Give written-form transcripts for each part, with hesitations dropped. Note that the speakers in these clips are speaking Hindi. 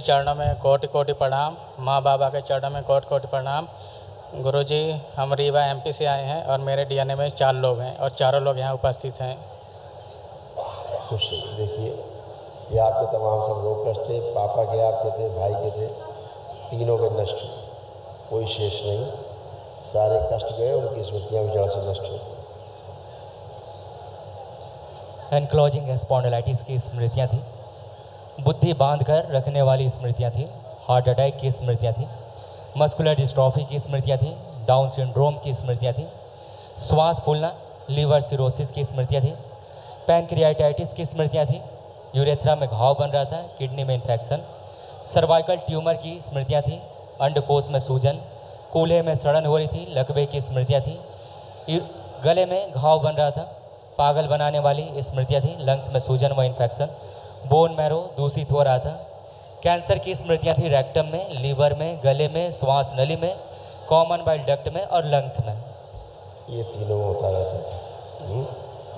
चरणों में कोटि कोटि प्रणाम। माँ बाबा के चरणों में कोटि कोटि प्रणाम। गुरुजी, हम रीवा एमपी से आए हैं और मेरे डीएनए में 4 लोग हैं और चारों लोग यहाँ उपस्थित हैं। खुश देखिए, ये आपके तमाम सब रोग कष्ट थे, पापा के आपके थे, भाई के थे, तीनों के नष्ट, कोई शेष नहीं, सारे कष्ट गए, उनकी स्मृतियाँ भी जड़ से नष्ट हो। एनक्लोजिंग स्पॉन्डिलाइटिस की स्मृतियाँ थी, बुद्धि बांध कर रखने वाली स्मृतियाँ थी, हार्ट अटैक की स्मृतियाँ थी, मस्कुलर डिस्ट्रॉफी की स्मृतियाँ थी, डाउन सिंड्रोम की स्मृतियाँ थी, श्वास फूलना, लीवर सिरोसिस की स्मृतियाँ थी, पैनक्रियाटाइटिस की स्मृतियाँ थी, यूरेथ्रा में घाव बन रहा था, किडनी में इन्फेक्शन, सर्वाइकल ट्यूमर की स्मृतियाँ थी, अंडकोश में सूजन, कूल्हे में सड़न हो रही थी, लकवे की स्मृतियाँ थी, गले में घाव बन रहा था, पागल बनाने वाली स्मृतियाँ थी, लंग्स में सूजन व इन्फेक्शन, बोन मैरो दूषित हो रहा था, कैंसर की स्मृतियाँ थी, रेक्टम में, लीवर में, गले में, श्वास नली में, कॉमन बाइल डक्ट में और लंग्स में। ये तीनों में होता रहता था।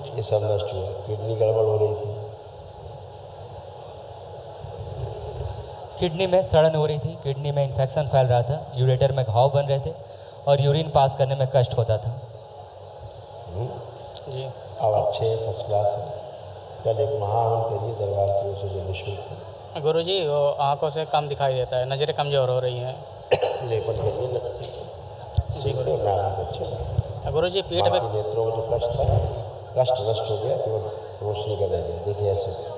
ये सब नष्ट हुआ। किडनी गड़बड़ हो रही थी, किडनी में सड़न हो रही थी, किडनी में इन्फेक्शन फैल रहा था, यूरेटर में घाव बन रहे थे और यूरिन पास करने में कष्ट होता था। जी, अब अच्छे फर्स्ट क्लास है। कल एक महाहवन करिए दरबार की ओर से जो निःशुल्क। गुरुजी, वो आंखों से कम दिखाई देता है, नज़रें कमज़ोर हो रही हैं। लेपन करिए न जी गुरु। नाम अच्छे गुरुजी, पीठ में नेत्रों में जो कष्ट था, कष्ट नष्ट हो गया, केवल रोशनी का रह गया। देखिए ऐसे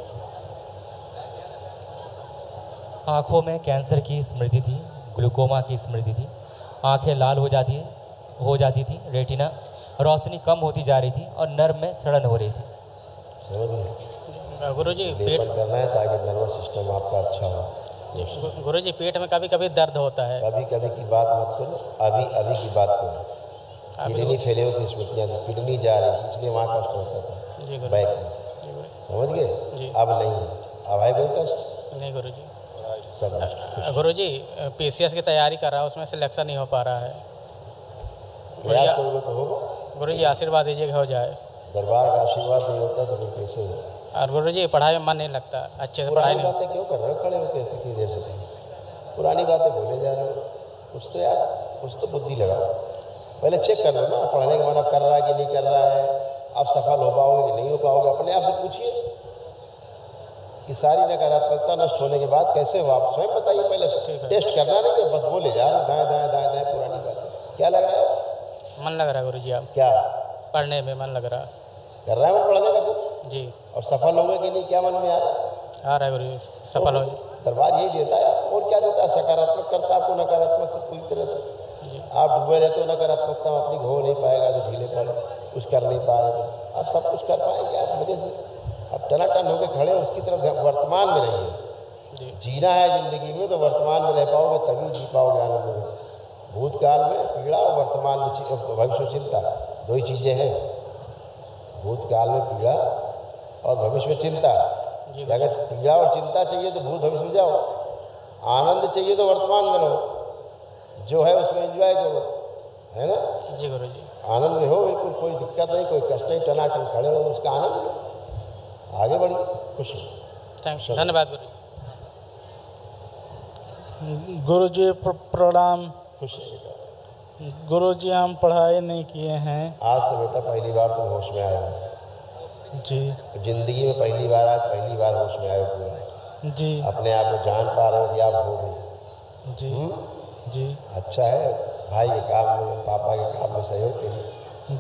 आँखों में कैंसर की स्मृति थी, ग्लूकोमा की स्मृति थी, आँखें लाल हो जाती थी, रेटिना रोशनी कम होती जा रही थी और नर्व में सड़न हो रही थी। समझ गए? गुरुजी, लेपन करना है ताकि नर्वस सिस्टम आपका अच्छा हो। गुरुजी, पेट में कभी कभी दर्द होता है। कभी कभी की बात मत करो, अभी अभी की बात करो। किडनी फेलियर की स्मृतियाँ थी, किडनी जा रही थी, इसलिए वहाँ कष्ट होता था। जी गुरु। बैक में, समझ गए? जी। अब नहीं है। अब है कोई कष्ट नहीं गुरुजी। सब नष्ट। गुरुजी, पीसीएस की तैयारी कर रहा है, उसमें सिलेक्शन नहीं हो पा रहा है। प्रयास करोगे तो होगा। गुरुजी, आशीर्वाद दीजिए कि हो जाए। दरबार का आशीर्वाद नहीं होता तो फिर कैसे हो? और गुरुजी, पढ़ाई में मन नहीं लगता, अच्छे से पढ़ाई पुरानी नहीं। बातें क्यों कर रहे हो खड़े होकर कितनी देर से? पुरानी बातें बोले जा रहे हो। कुछ तो यार, कुछ तो बुद्धि लगाओ। पहले चेक कर लो ना, पढ़ने का मन अब कर रहा है कि नहीं कर रहा है, आप सफल हो पाओगे कि नहीं हो पाओगे। अपने आप से पूछिए कि सारी नकारात्मकता नष्ट होने के बाद कैसे हो आप, स्वयं बताइए। पहले टेस्ट करना नहीं है, बस बोले जा रहे हो दाएँ दाएँ दाएँ दाएँ पुरानी बातें। क्या लग रहा है? मन लग रहा है गुरुजी। आप क्या पढ़ने में मन लग रहा कर रहा है? मन पढ़ने का जी। और सफल होंगे कि नहीं, क्या मन में आ रहा है? आ रहा है गुरुजी, सफल हो। दरबार यही देता है, और क्या देता है? सकारात्मक करता है आपको, नकारात्मक से पूरी तरह से। जी। आप डूबे रहते हो नकारात्मकता में, अपनी हो नहीं पाएगा, जो ढीले पड़े, कुछ कर नहीं पा रहे, आप सब कुछ कर पाएंगे आप मेरे से। अब टनाटन होकर खड़े हो, उसकी तरफ वर्तमान में रहिए। जीना है जिंदगी में तो वर्तमान में रह पाओगे, तभी जी पाओगे आनंद में। भूतकाल में पीड़ा और वर्तमान में भविष्य चिंता, दो ही चीज़ें हैं। भूतकाल में पीड़ा और भविष्य में चिंता। अगर पीड़ा और चिंता चाहिए तो भूत भविष्य में जाओ, आनंद चाहिए तो वर्तमान में रहो, जो है उसमें एंजॉय करो, है ना? जी गुरुजी। आनंद में हो, बिल्कुल कोई दिक्कत नहीं, कोई कष्ट नहीं, टनाटन खड़े हो, उसका आनंद लो, आगे बढ़िए, खुश हो। थैंक यू, धन्यवाद गुरुजी। गुरुजी प्रणाम। खुश है। गुरुजी, हम पढ़ाई नहीं किए हैं। आज तो बेटा पहली बार तुम होश में आया हो। जी। जिंदगी में पहली बार, आज पहली बार होश में आए हो पूरा। जी। अपने आप को जान पा रहे हो कि आप हो गए। जी। जी। अच्छा है, भाई के काम में, पापा के काम में सहयोग के लिए,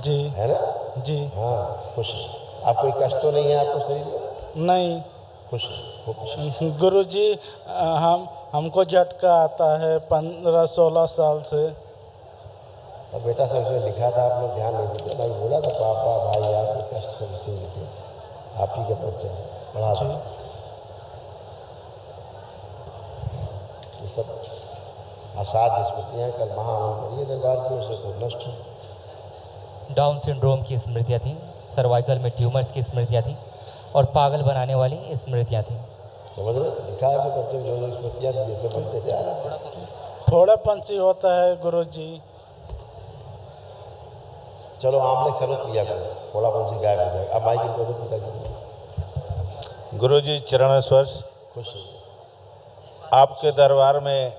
जी, है ना? जी। हाँ, खुश। आप कोई कष्ट तो नहीं है आपको शरीर में? नहीं। खुश, खूब खुश। गुरुजी, हमको झटका आता है 15-16 साल से। और बेटा सब इसमें लिखा था, आप लोग ध्यान नहीं देते। मैं बोला था पापा भाई आपको कष्ट सब इसे लिखे, आप ही के परिचय पढ़ा दो। ये सब असाध्य स्मृतियाँ। कल महाहवन करिए दरबार की ओर से तो नष्ट हो। डाउन सिंड्रोम की स्मृतियाँ थी, सर्वाइकल में ट्यूमर्स की स्मृतियाँ थी और पागल बनाने वाली स्मृतियाँ थी। समझ रहे? लिखा है अपने परिचय जो जो स्मृतियाँ थी, जैसे बनते जा रहे हैं। थोड़ा पंछी होता है गुरुजी। चलो आमले शरबत पिया करो, थोड़ा कौन सी गायब हो जाएगा। अब माई की पिताजी गुरुजी चरण स्पर्श। खुश। आपके दरबार में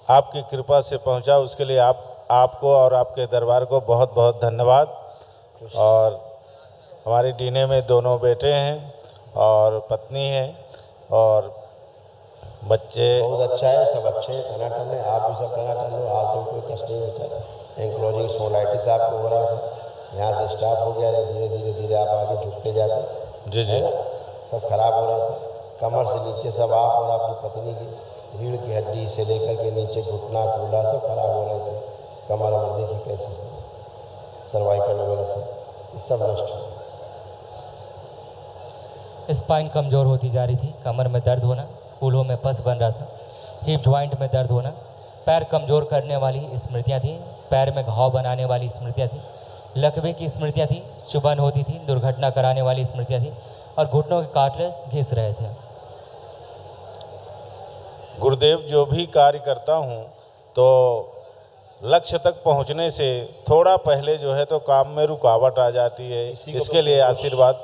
आपकी कृपा से पहुंचा, उसके लिए आपको और आपके दरबार को बहुत बहुत धन्यवाद। और हमारे डीने में दोनों बेटे हैं और पत्नी है और बच्चे। बहुत अच्छा है, सब अच्छे हैं, टनाटन है। आप भी सब टनाटन हो, हाथ में कोई कष्ट नहीं बचा। एंक्लोजिंग स्पॉन्डिलाइटिस आपको हो रहा था, यहाँ से स्टार्ट हो गया, धीरे धीरे आप आगे झुकते जाते। जी जी। सब खराब हो रहा था, कमर से नीचे सब आप और आपकी पत्नी की रीढ़ की हड्डी से लेकर के नीचे घुटना कूल्हा सब खराब हो रहे थे। कमर वमर देखिए कैसे, सर्वाइकल वगैरह से ये सब नष्ट हो। स्पाइन कमज़ोर होती जा रही थी, कमर में दर्द होना, कूल्हों में पस बन रहा था, हिप जॉइंट में दर्द होना, पैर कमज़ोर करने वाली स्मृतियाँ थी, पैर में घाव बनाने वाली स्मृतियाँ थी, लकवे की स्मृतियाँ थी, चुभन होती थी, दुर्घटना कराने वाली स्मृतियाँ थी और घुटनों के कार्टिलेज घिस रहे थे। गुरुदेव, जो भी कार्य करता हूँ तो लक्ष्य तक पहुँचने से थोड़ा पहले जो है तो काम में रुकावट आ जाती है, इसके लिए आशीर्वाद।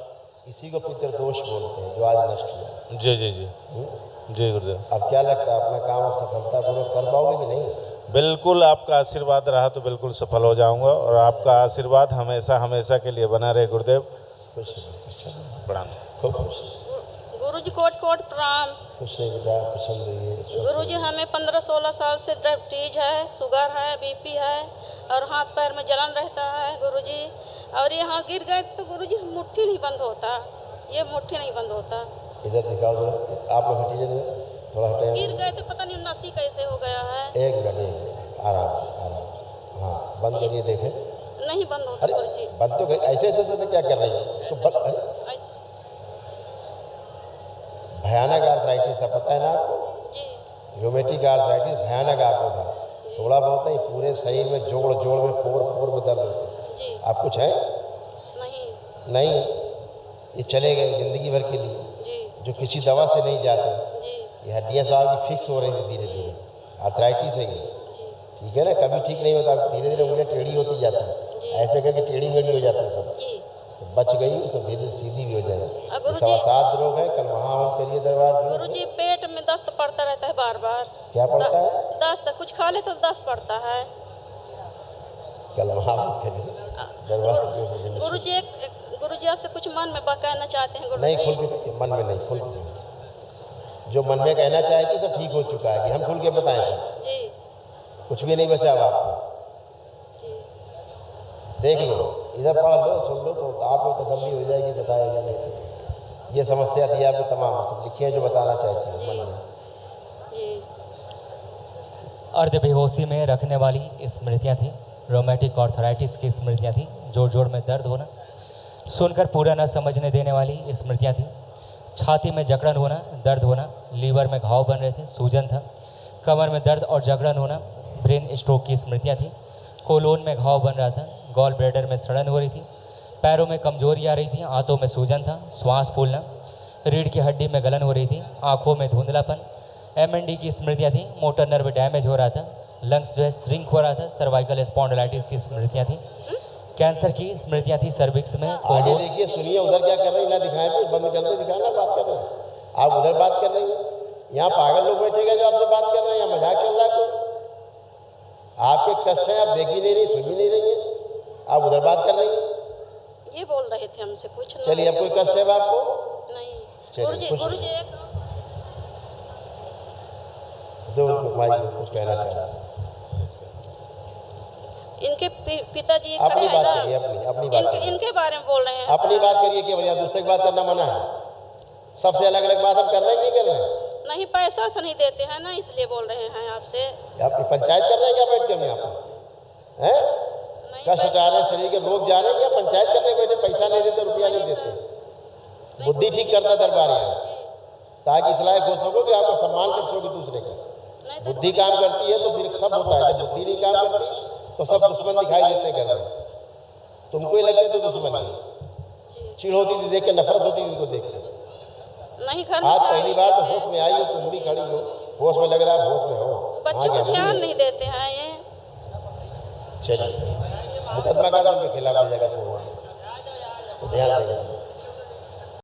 इसी को पितृदोष बोलते हैं जो आज नष्ट हुआ। जी जी जी जी गुरुदेव। अब क्या लगता है अपना काम आप सफलतापूर्वक कर पाओगे कि नहीं? बिल्कुल, आपका आशीर्वाद रहा तो बिल्कुल सफल हो जाऊंगा और आपका आशीर्वाद हमेशा हमेशा के लिए बना रहे गुरुदेव। खुश प्रणाम। खूब खुश। गुरुजी कोट कोट प्रणाम। खुश है बेटा, पसंद रहिए। गुरुजी हमें 15-16 साल से डायबिटीज है, शुगर है, बीपी है और हाथ पैर में जलन रहता है गुरुजी। और यहाँ गिर गए तो गुरुजी मुट्ठी नहीं बंद होता, ये मुट्ठी नहीं बंद होता। इधर दिखाओ जरा, आप लोग हटिए जरा, थोड़ा हटाए। गिर गए तो पता नहीं नसी कैसे हो गया है। एक मिनट, आराम आराम। हाँ, बंद करिए, देखें। नहीं बंद होता गुरुजी। बंद तो ऐसे ऐसे ऐसे क्या कर रही है तो बंद। अरे भयानक आर्थराइटिस था, पता है ना आपको? जी। रोमेटिक आर्थराइटिस भयानक आपको था, थोड़ा बहुत नहीं, पूरे शरीर में जोड़ जोड़ में पोर में दर्द होते। आप कुछ है? नहीं, ये चले गए जिंदगी भर के लिए जी। जो किसी दवा से नहीं जाते जी। ये हड्डियाँ सब आपकी फिक्स हो रही थी धीरे धीरे, आर्थराइटिस है ये, ठीक है ना? कभी ठीक नहीं होता, धीरे धीरे उंगलियाँ टेढ़ी होती जाती है, ऐसे करके टेढ़ी मेढ़ी हो जाती है सब। तो बच गई, सब धीरे धीरे सीधी भी हो जाएगी। 7 रोग है, कल वहाँ हम करिए दरबार। गुरुजी पेट में दस्त पड़ता रहता है बार बार। क्या पड़ता है? दस्त, कुछ खा ले तो दस्त पड़ता है। कल वहाँ हम करिए दरबार। गुरुजी आपसे कुछ मन में कहना चाहते हैं गुरुजी? नहीं, खुल के कहिए, मन में नहीं, खुल के जो मन में कहना चाहे थी सब ठीक हो चुका है, कि हम खुल के बताएं सब जी। कुछ भी नहीं बचा हुआ आपको जी। देख लो, इधर पढ़ लो, सुन लो तो आप लोग तसल्ली हो जाएगी, बताया या नहीं। ये समस्या थी आपको, तमाम सब लिखी है जो बताना चाहते हैं मन में। अर्ध बेहोशी में रखने वाली स्मृतियाँ थी, रोमेटिक आर्थराइटिस की स्मृतियाँ थी, जोड़ जोड़ में दर्द होना, सुनकर पूरा न समझने देने वाली स्मृतियाँ थी, छाती में जकड़न होना, दर्द होना, लीवर में घाव बन रहे थे, सूजन था, कमर में दर्द और जकड़न होना, ब्रेन स्ट्रोक की स्मृतियाँ थी, कोलोन में घाव बन रहा था, गॉल ब्लैडर में सड़न हो रही थी, पैरों में कमजोरी आ रही थी, आंतों में सूजन था, श्वास फूलना, रीढ़ की हड्डी में गलन हो रही थी, आँखों में धुंधलापन, MND की स्मृतियाँ थी, मोटर नर्व डैमेज हो रहा था, लंग्स जो है श्रिंक हो रहा था, सर्वाइकल स्पॉन्डिलाइटिस की स्मृतियाँ थी, कैंसर की स्मृतियाँ थी, सर्विक्स में। आगे देखिए, सुनिए, उधर क्या कर रही है ना, दिखाएं फिर, बंद कर दे, दिखाना, बात कर रहे हैं आप, उधर बात कर रही हैं। यहाँ पागल लोग बैठेगा जो आपसे बात कर रहे हैं, यहाँ मजाक चल रहा है कोई? आपके कष्ट हैं, आप देख ही नहीं रही, सुन ही नहीं रही है, आप उधर बात कर रही हैं। ये बोल रहे थे हमसे कुछ। चलिए, अब कोई कष्ट है आपको? नहीं। चलिए, गुरुजी जो भाई कुछ कहना चाहते, इनके पिताजी अपनी बात करिए, अपनी बात करिए, इनके बारे में बोल रहे हैं। अपनी बात करिए, केवल यहाँ दूसरे की बात करना मना है, सबसे अलग अलग बात हम कर रहे हैं, नहीं कर रहे हैं? नहीं, पैसा से नहीं देते हैं ना, इसलिए बोल रहे हैं आपसे। आपकी पंचायत कर रहे हैं क्या बैठ के हम यहाँ पर? हैं? कष्ट हटा रहे, शरीर के रोग जा रहे हैं, क्या पंचायत करने बैठे? पैसा नहीं देते, रुपया नहीं देते, बुद्धि ठीक करता दरबार यहाँ, ताकि इस लायक हो सको कि आपका सम्मान कर सको दूसरे का। बुद्धि काम करती है तो फिर सब होता है, जब बुद्धि नहीं काम करती तो सब दुश्मन दिखाई देते हैं घर में, तुमको ही लगते थे दुश्मन है, चिढ़ होती थी देख के, नफरत होती थी तो देख के। नहीं घर आज पहली बार तो होश में आई हो, तुम भी खड़ी हो, होश में लग रहा है, होश में हो। बच्चों को ध्यान नहीं देते हैं ये। चलिए, मुकदमा का उनके खिलाफ हो जाएगा तो ध्यान देगा।